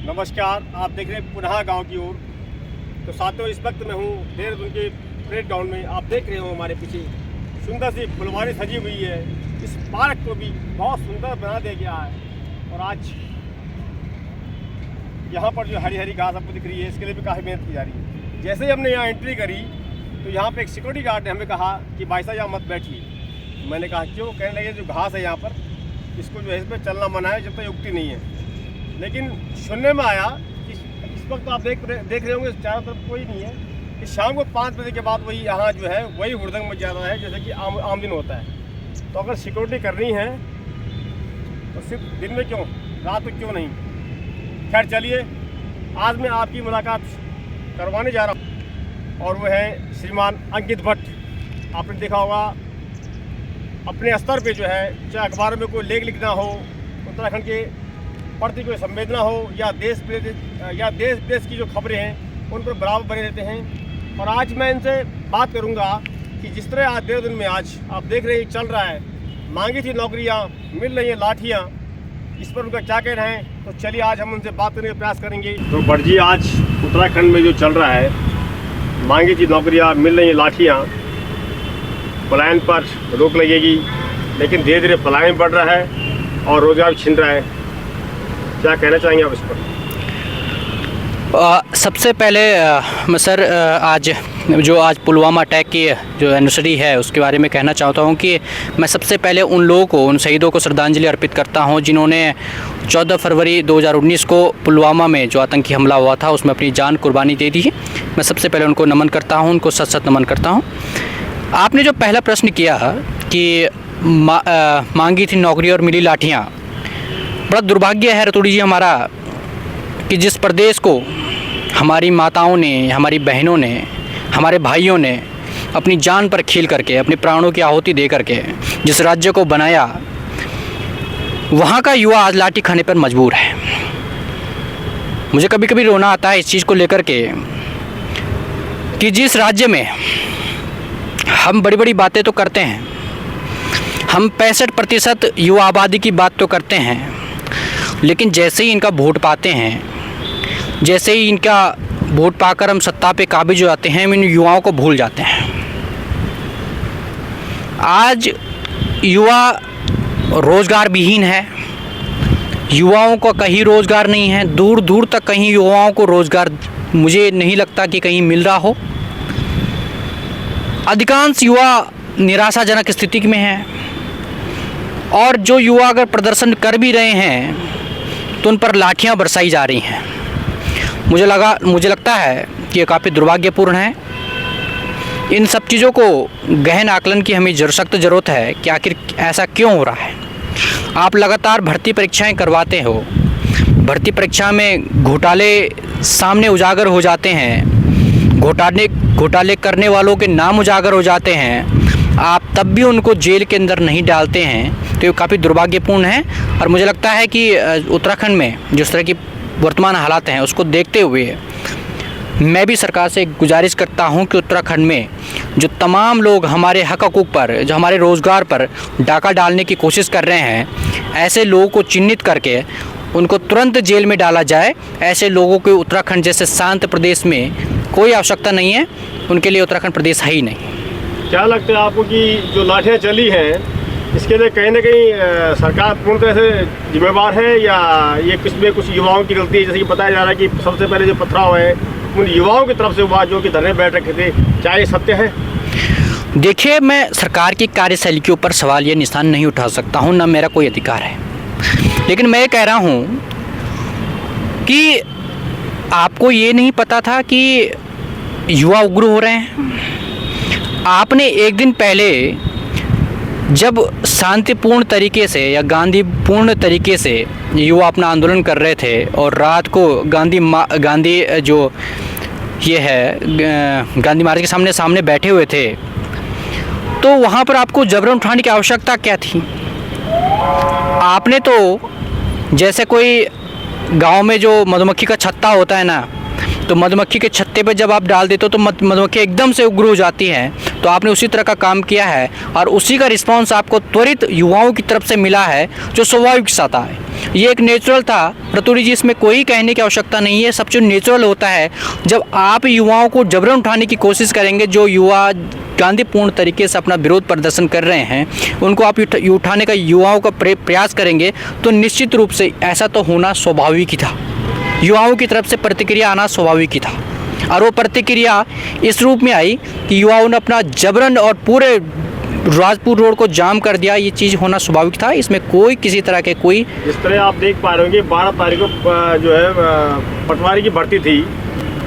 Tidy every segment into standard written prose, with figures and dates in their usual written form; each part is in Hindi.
नमस्कार, आप देख रहे हैं पुनः गांव की ओर। तो साथियों, इस वक्त मैं हूं देहरादून के परेड ग्राउंड में। आप देख रहे हो हमारे पीछे सुंदर सी फुलवारी सजी हुई है। इस पार्क को भी बहुत सुंदर बना दिया गया है और आज यहाँ पर जो हरी हरी घास आपको दिख रही है, इसके लिए भी काफ़ी मेहनत की जा रही है। जैसे ही हमने यहाँ एंट्री करी तो यहाँ पे एक सिक्योरिटी गार्ड ने हमें कहा कि भाई साहब यहाँ मत बैठिए। मैंने कहा क्यों? कहने लगे जो घास है यहाँ पर, इसको जो है इस पर चलना मना है जब तक उगती नहीं है। लेकिन सुनने में आया कि इस वक्त आप देख रहे होंगे चारों तरफ कोई नहीं है कि शाम को 5 बजे के बाद वही यहाँ जो है वही हुड़दंग मच जाता है जैसे कि आम दिन होता है। तो अगर सिक्योरिटी करनी है तो सिर्फ दिन में क्यों, रात में क्यों नहीं? खैर चलिए, आज मैं आपकी मुलाकात करवाने जा रहा हूँ और वो है श्रीमान अंकित भट्ट। आपने देखा होगा अपने स्तर पे जो है, चाहे अखबारों में कोई लेख लिखना हो, उत्तराखंड के प्रति कोई संवेदना हो या देश विदेश की जो खबरें हैं उन पर बराबर बने रहते हैं। और आज मैं इनसे बात करूंगा कि जिस तरह आज देहरादून में आज आप देख रहे हैं चल रहा है, मांगी थी नौकरियां, मिल रही हैं लाठियां, इस पर उनका क्या कहना है। तो चलिए आज हम उनसे बात करने का प्रयास करेंगे। तो भट्ट जी, आज उत्तराखंड में जो चल रहा है, मांगी थी नौकरियाँ, मिल रही हैं लाठियाँ, पलायन पर रोक लगेगी, लेकिन धीरे धीरे पलायन बढ़ रहा है और रोजगार छिन रहा है। क्या कहना चाहेंगे आप इस पर? सबसे पहले सर, आज पुलवामा अटैक की जो एनिवर्सरी है उसके बारे में कहना चाहता हूं कि मैं सबसे पहले उन लोगों को, उन शहीदों को श्रद्धांजलि अर्पित करता हूं जिन्होंने 14 फरवरी 2019 को पुलवामा में जो आतंकी हमला हुआ था उसमें अपनी जान कुर्बानी दे दी है। मैं सबसे पहले उनको नमन करता हूं, उनको सत सत नमन करता हूं। आपने जो पहला प्रश्न किया कि मांगी थी नौकरी और मिली लाठियाँ, बड़ा दुर्भाग्य है रतूड़ी जी हमारा कि जिस प्रदेश को हमारी माताओं ने, हमारी बहनों ने, हमारे भाइयों ने अपनी जान पर खेल करके, अपने प्राणों की आहुति दे करके जिस राज्य को बनाया, वहाँ का युवा आज लाठी खाने पर मजबूर है। मुझे कभी कभी रोना आता है इस चीज़ को लेकर के कि जिस राज्य में हम बड़ी बड़ी बातें तो करते हैं, हम 65% युवा आबादी की बात तो करते हैं, लेकिन जैसे ही इनका वोट पाते हैं, जैसे ही इनका वोट पाकर हम सत्ता पे काबिज हो जाते हैं, हम इन युवाओं को भूल जाते हैं। आज युवा रोज़गार विहीन है, युवाओं का कहीं रोज़गार नहीं है, दूर दूर तक कहीं युवाओं को रोज़गार मुझे नहीं लगता कि कहीं मिल रहा हो। अधिकांश युवा निराशाजनक स्थिति में है और जो युवा अगर प्रदर्शन कर भी रहे हैं तो उन पर लाठियां बरसाई जा रही हैं। मुझे लगता है कि ये काफ़ी दुर्भाग्यपूर्ण है। इन सब चीज़ों को गहन आकलन की हमें सख्त ज़रूरत है कि आखिर ऐसा क्यों हो रहा है। आप लगातार भर्ती परीक्षाएं करवाते हो, भर्ती परीक्षा में घोटाले सामने उजागर हो जाते हैं, घोटाले करने वालों के नाम उजागर हो जाते हैं, आप तब भी उनको जेल के अंदर नहीं डालते हैं, तो ये काफ़ी दुर्भाग्यपूर्ण है। और मुझे लगता है कि उत्तराखंड में जिस तरह की वर्तमान हालात हैं उसको देखते हुए मैं भी सरकार से गुजारिश करता हूं कि उत्तराखंड में जो तमाम लोग हमारे हक हकूक़ पर, जो हमारे रोज़गार पर डाका डालने की कोशिश कर रहे हैं, ऐसे लोगों को चिन्हित करके उनको तुरंत जेल में डाला जाए। ऐसे लोगों को उत्तराखंड जैसे शांत प्रदेश में कोई आवश्यकता नहीं है, उनके लिए उत्तराखंड प्रदेश है ही नहीं। क्या लगता है आपको कि जो लाठियाँ चली हैं इसके लिए कहीं ना कहीं सरकार पूर्ण तरह से जिम्मेवार है या ये कुछ युवाओं की गलती है? जैसे कि बताया जा रहा है कि सबसे पहले जो पथराव है उन युवाओं की तरफ से हुआ जो कि धरने बैठ रखे थे। क्या ये सत्य है? देखिए, मैं सरकार की कार्यशैली के ऊपर सवाल या निशान नहीं उठा सकता हूँ, ना मेरा कोई अधिकार है, लेकिन मैं कह रहा हूँ कि आपको ये नहीं पता था कि युवा उग्र हो रहे हैं। आपने एक दिन पहले जब शांतिपूर्ण तरीके से या गांधीपूर्ण तरीके से युवा अपना आंदोलन कर रहे थे और रात को गांधी जो ये है गांधी मार्ग के सामने बैठे हुए थे, तो वहाँ पर आपको जबरन उठाने की आवश्यकता क्या थी? आपने तो जैसे कोई गांव में जो मधुमक्खी का छत्ता होता है ना, तो मधुमक्खी के छत्ते पे जब आप डाल देते हो तो मधुमक्खी एकदम से उग्र हो जाती हैं। तो आपने उसी तरह का काम किया है और उसी का रिस्पांस आपको त्वरित युवाओं की तरफ से मिला है, जो स्वाभाविक सा था। ये एक नेचुरल था रतुड़ी जी, इसमें कोई कहने की आवश्यकता नहीं है। सब जो नेचुरल होता है, जब आप युवाओं को जबरन उठाने की कोशिश करेंगे, जो युवा गांधीपूर्ण तरीके से अपना विरोध प्रदर्शन कर रहे हैं, उनको आप उठाने का युवाओं का प्रयास करेंगे, तो निश्चित रूप से ऐसा तो होना स्वाभाविक ही था। युवाओं की तरफ से प्रतिक्रिया आना स्वाभाविक ही था और वो प्रतिक्रिया इस रूप में आई कि युवाओं ने अपना जबरन और पूरे राजपुर रोड को जाम कर दिया। ये चीज़ होना स्वाभाविक था, इसमें कोई किसी तरह के कोई जिस तरह आप देख पा रहे होंगे 12 तारीख को जो है पटवारी की भर्ती थी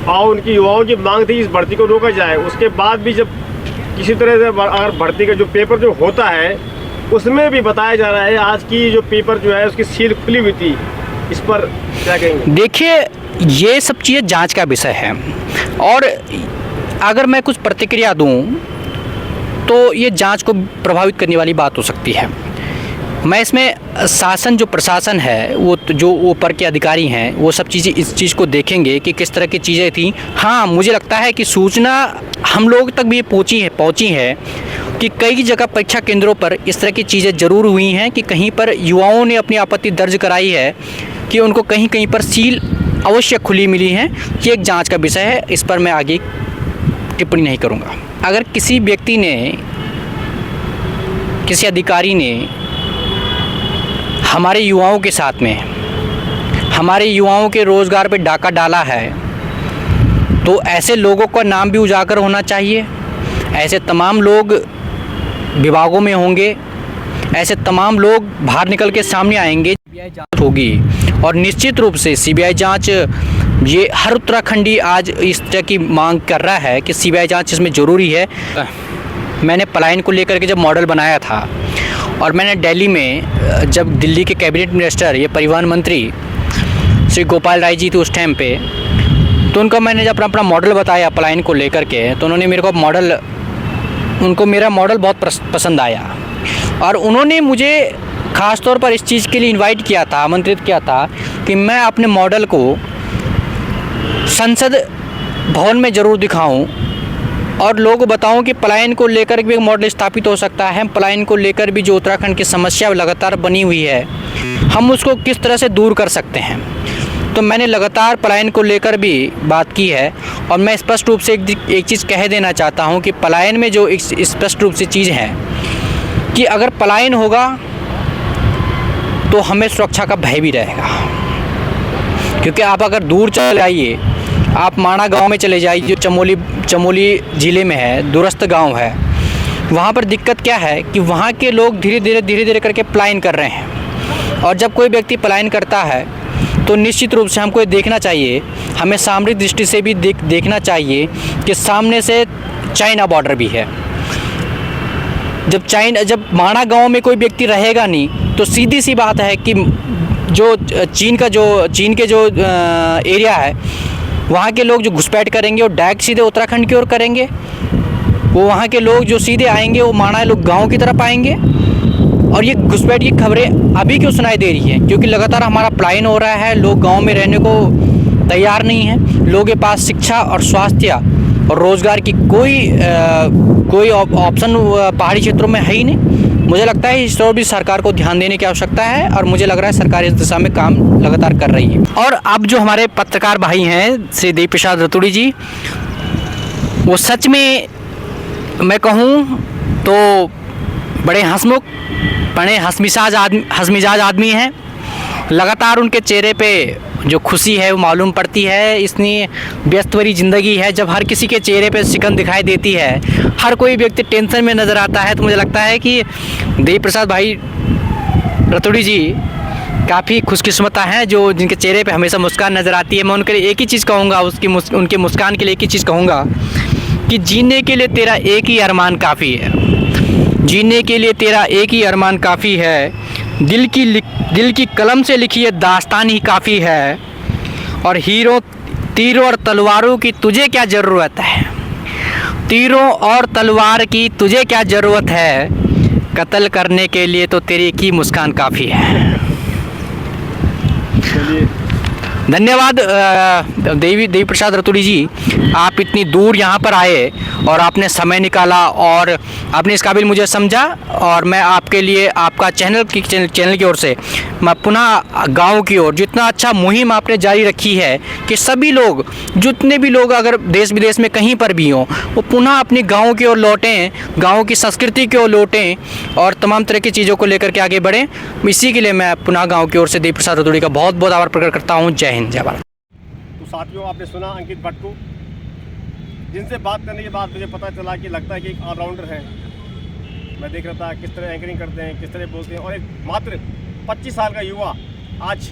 और उनकी युवाओं की मांग थी इस भर्ती को रोका जाए। उसके बाद भी जब किसी तरह से अगर भर्ती का जो पेपर जो होता है उसमें भी बताया जा रहा है आज की जो पेपर जो है उसकी सील खुली हुई थी, इस पर क्या कहेंगे? देखिए, ये सब चीज़ें जांच का विषय है और अगर मैं कुछ प्रतिक्रिया दूं तो ये जांच को प्रभावित करने वाली बात हो सकती है। मैं इसमें शासन जो प्रशासन है, वो जो ऊपर के अधिकारी हैं, वो सब चीज़ें इस चीज़ को देखेंगे कि किस तरह की चीज़ें थी। हाँ, मुझे लगता है कि सूचना हम लोग तक भी पहुंची है कि कई जगह परीक्षा केंद्रों पर इस तरह की चीज़ें ज़रूर हुई हैं कि कहीं पर युवाओं ने अपनी आपत्ति दर्ज कराई है कि उनको कहीं कहीं पर सील अवश्य खुली मिली है। ये एक जांच का विषय है, इस पर मैं आगे टिप्पणी नहीं करूँगा। अगर किसी व्यक्ति ने, किसी अधिकारी ने हमारे युवाओं के साथ में, हमारे युवाओं के रोज़गार पे डाका डाला है, तो ऐसे लोगों का नाम भी उजागर होना चाहिए। ऐसे तमाम लोग विभागों में होंगे, ऐसे तमाम लोग बाहर निकल के सामने आएंगे, सीबीआई जांच होगी और निश्चित रूप से सीबीआई जांच, ये हर उत्तराखंडी आज इस तरह की मांग कर रहा है कि सीबीआई जांच इसमें ज़रूरी है। मैंने पलायन को लेकर के जब मॉडल बनाया था और मैंने दिल्ली में, जब दिल्ली के कैबिनेट मिनिस्टर, ये परिवहन मंत्री श्री गोपाल राय जी थे उस टाइम पे, तो उनको मैंने जब अपना मॉडल बताया पलायन को लेकर के, तो उन्होंने मेरे को उनको मेरा मॉडल बहुत पसंद आया और उन्होंने मुझे ख़ास तौर पर इस चीज़ के लिए इनवाइट किया था, आमंत्रित किया था कि मैं अपने मॉडल को संसद भवन में ज़रूर दिखाऊं और लोगों को बताऊं कि पलायन को लेकर भी एक मॉडल स्थापित हो सकता है। पलायन को लेकर भी जो उत्तराखंड की समस्या लगातार बनी हुई है, हम उसको किस तरह से दूर कर सकते हैं। तो मैंने लगातार पलायन को लेकर भी बात की है और मैं स्पष्ट रूप से एक चीज़ कह देना चाहता हूं कि पलायन में जो एक स्पष्ट रूप से चीज़ है कि अगर पलायन होगा तो हमें सुरक्षा का भय भी रहेगा, क्योंकि आप अगर दूर चले जाइए, आप माणा गांव में चले जाइए जो चमोली ज़िले में है, दूरस्थ गांव है, वहाँ पर दिक्कत क्या है कि वहाँ के लोग धीरे धीरे करके पलायन कर रहे हैं और जब कोई व्यक्ति पलायन करता है तो निश्चित रूप से हमको ये देखना चाहिए, हमें सामरिक दृष्टि से भी देखना चाहिए कि सामने से चाइना बॉर्डर भी है। जब माणा गांव में कोई व्यक्ति रहेगा नहीं तो सीधी सी बात है कि जो चीन के जो एरिया है, वहाँ के लोग जो घुसपैठ करेंगे वो डायरेक्ट सीधे उत्तराखंड की ओर करेंगे। वो वहाँ के लोग जो सीधे आएंगे वो माणा लोग गांव की तरफ आएंगे। और ये घुसपैठ की खबरें अभी क्यों सुनाई दे रही हैं? क्योंकि लगातार हमारा पलायन हो रहा है, लोग गांव में रहने को तैयार नहीं हैं, लोगों के पास शिक्षा और स्वास्थ्य और रोज़गार की कोई ऑप्शन पहाड़ी क्षेत्रों में है ही नहीं। मुझे लगता है इस तरफ भी सरकार को ध्यान देने की आवश्यकता है और मुझे लग रहा है सरकार इस दिशा में काम लगातार कर रही है। और अब जो हमारे पत्रकार भाई हैं श्री देव प्रसाद रतुड़ी जी, वो सच में मैं कहूँ तो बड़े हंसमुख, बड़े हंसमिजाज आदमी हैं। लगातार उनके चेहरे पे जो खुशी है वो मालूम पड़ती है। इतनी व्यस्त भरी ज़िंदगी है, जब हर किसी के चेहरे पे शिकन दिखाई देती है, हर कोई व्यक्ति टेंशन में नज़र आता है, तो मुझे लगता है कि देव प्रसाद भाई रतुड़ी जी काफ़ी खुशकिस्मत हैं जो जिनके चेहरे पे हमेशा मुस्कान नज़र आती है। मैं उनके लिए एक ही चीज़ कहूँगा, उनके मुस्कान के लिए एक ही चीज़ कहूँगा कि जीने के लिए तेरा एक ही अरमान काफ़ी है, जीने के लिए तेरा एक ही अरमान काफ़ी है, दिल की कलम से लिखी ये दास्तान ही काफ़ी है, और तीरों और तलवारों की तुझे क्या ज़रूरत है, तीरों और तलवार की तुझे क्या ज़रूरत है, कत्ल करने के लिए तो तेरी एक ही मुस्कान काफ़ी है। चलिए धन्यवाद देवी प्रसाद रतूड़ी जी, आप इतनी दूर यहाँ पर आए और आपने समय निकाला और आपने इस काबिल मुझे समझा, और मैं आपके लिए आपका चैनल की ओर से मैं पुनः गांव की ओर जितना अच्छा मुहिम आपने जारी रखी है कि सभी लोग, जितने भी लोग अगर देश विदेश में कहीं पर भी हों, वो पुनः अपनी गाँव की ओर लौटें, गाँव की संस्कृति की ओर लौटें और तमाम तरह की चीज़ों को लेकर के आगे बढ़ें। इसी के लिए मैं पुनः गाँव की ओर से देवी प्रसाद रतूड़ी का बहुत बहुत आभार प्रकट करता हूँ। जय हिंद, जय भारत। तो साथियों, आपने सुना अंकित भट्ट को, जिनसे बात करने के बाद मुझे पता चला कि लगता है कि एक ऑलराउंडर है। मैं देख रहा था किस तरह एंकरिंग करते हैं, किस तरह बोलते हैं, और एक मात्र 25 साल का युवा आज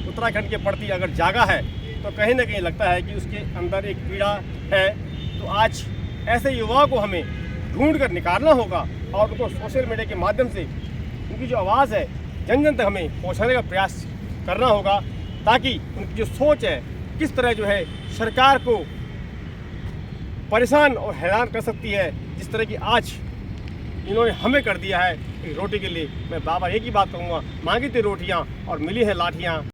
उत्तराखंड के प्रति अगर जागा है तो कहीं ना कहीं लगता है कि उसके अंदर एक पीड़ा है। तो आज ऐसे युवाओं को हमें ढूंढ कर निकालना होगा और उनको सोशल मीडिया के माध्यम से उनकी जो आवाज़ है जन जन तक हमें पहुँचाने का प्रयास करना होगा, ताकि उनकी जो सोच है किस तरह जो है सरकार को परेशान और हैरान कर सकती है, जिस तरह की आज इन्होंने हमें कर दिया है एक रोटी के लिए। मैं बाबा एक ही बात कहूँगा, मांगी थी रोटियाँ और मिली है लाठियाँ।